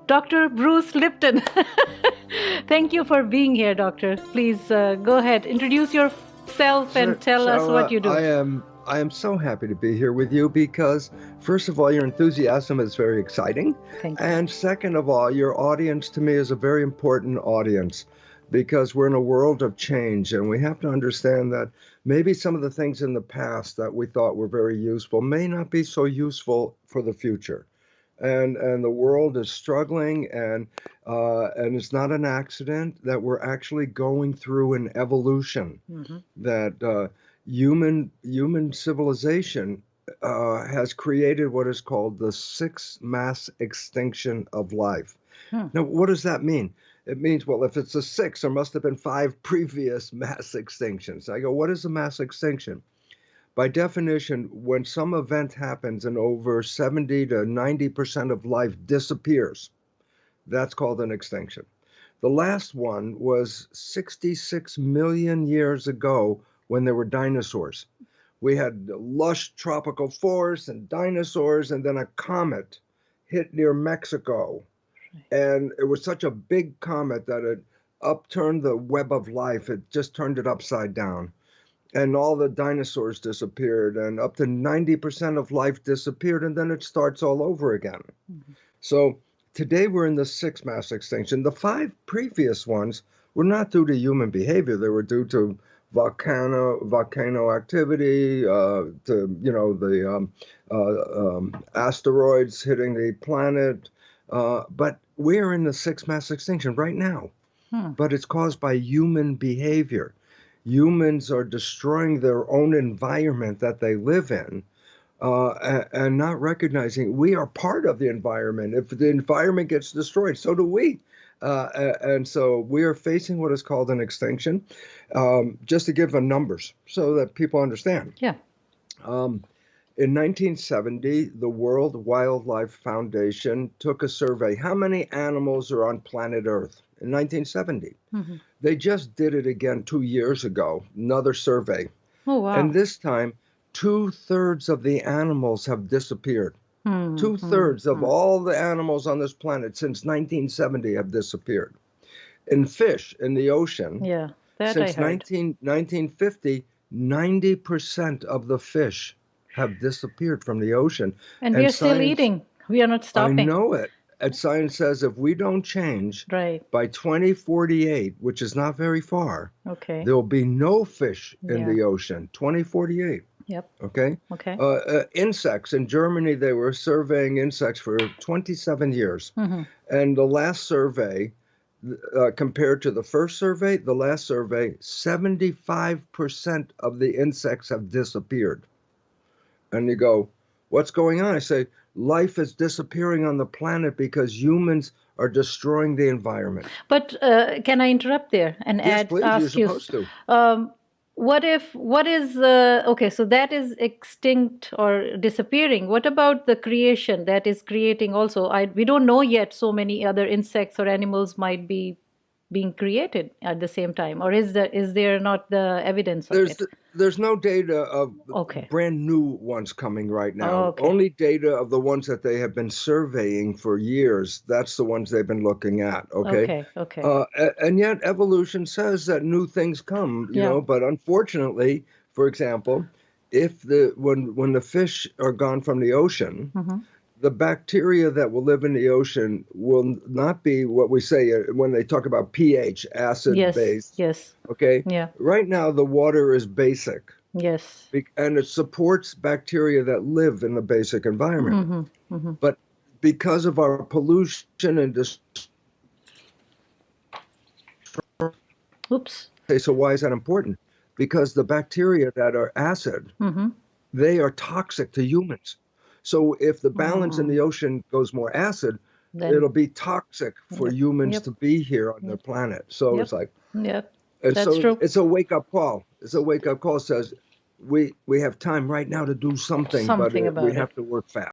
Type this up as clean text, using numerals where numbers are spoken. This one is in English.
Dr. Bruce Lipton. Thank you for being here, Doctor. Please go ahead, introduce yourself and tell us what you do. I am so happy to be here with you because, first of all, your enthusiasm is very exciting. Thank you. And second of all, your audience to me is a very important audience because we're in a world of change and we have to understand that maybe some of the things in the past that we thought were very useful may not be so useful for the future. And the world is struggling, and it's not an accident that we're actually going through an evolution. Mm-hmm. That human civilization has created what is called the sixth mass extinction of life. Now, what does that mean? It means, well, if it's the sixth, there must have been 5 previous mass extinctions. I go, what is a mass extinction? By definition, when some event happens and over 70 to 90% of life disappears, that's called an extinction. The last one was 66 million years ago when there were dinosaurs. We had lush tropical forests and dinosaurs, and then a comet hit near Mexico. And it was such a big comet that it upturned the web of life. It just turned it upside down. And all the dinosaurs disappeared, and up to 90% of life disappeared, and then it starts all over again. Mm-hmm. So today we're in the 6th mass extinction. The 5 previous ones were not due to human behavior. They were due to volcano activity, to asteroids hitting the planet. But we're in the 6th mass extinction right now. But it's caused by human behavior. Humans are destroying their own environment that they live in and not recognizing we are part of the environment. If the environment gets destroyed, so do we. And so we are facing what is called an extinction. Just to give the numbers so that people understand. Yeah. In 1970, the World Wildlife Foundation took a survey. How many animals are on planet Earth? In 1970. Mm-hmm. They just did it again 2 years ago, another survey. Oh, wow. And this time, 2/3 of the animals have disappeared. 2/3 of all the animals on this planet since 1970 have disappeared. In fish, in the ocean, since 1950, 90% of the fish have disappeared from the ocean. And we are still eating. We are not stopping. I know it. And science says if we don't change, by 2048, which is not very far, there will be no fish in the ocean. 2048. Yep. Okay? Insects. In Germany, they were surveying insects for 27 years. Mm-hmm. And the last survey, compared to the first survey, 75% of the insects have disappeared. And you go, what's going on? I say, life is disappearing on the planet because humans are destroying the environment. But can I interrupt there and ask you? You're supposed to. So that is extinct or disappearing. What about the creation that is creating also? We don't know yet so many other insects or animals might be being created at the same time, or is there not the evidence of it? There's no data of brand new ones coming right now. Only data of the ones that they have been surveying for years. That's the ones they've been looking at. And yet evolution says that new things come, you know, but unfortunately, for example, when the fish are gone from the ocean, the bacteria that will live in the ocean will not be what we say when they talk about pH, acid, base. Yes. Okay? Yeah. Right now, the water is basic. Yes. And it supports bacteria that live in the basic environment. Mm-hmm. Mm-hmm. But because of our pollution and Okay, so why is that important? Because the bacteria that are acid, they are toxic to humans. So if the balance in the ocean goes more acid, then it'll be toxic for humans to be here on the planet. So it's like, that's true. It's a wake-up call. It's a wake-up call. It says we have time right now to do something but we have to work fast.